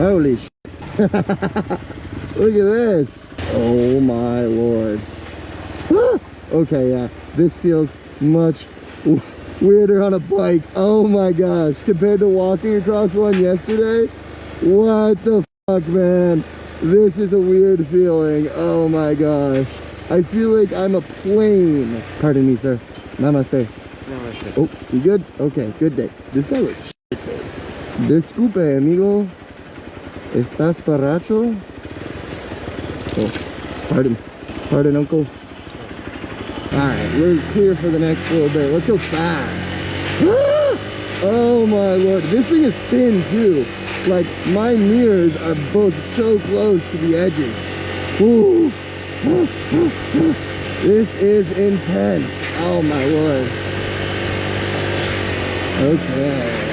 Holy sh! Look at this. Oh my lord. Okay, yeah, this feels much weirder on a bike. Oh my gosh, compared to walking across one yesterday. What the fuck, man? This is a weird feeling. Oh my gosh. I feel like I'm a plane. Pardon me, sir. Namaste. Namaste. Oh, you good? Okay, good day. This guy looks shit-faced. Disculpe, amigo. ¿Estás borracho? Oh, pardon. Pardon, uncle. Alright, we're clear for the next little bit. Let's go fast. Oh my lord. This thing is thin too. Like, my mirrors are both so close to the edges. Ooh. This is intense. Oh my lord. Okay.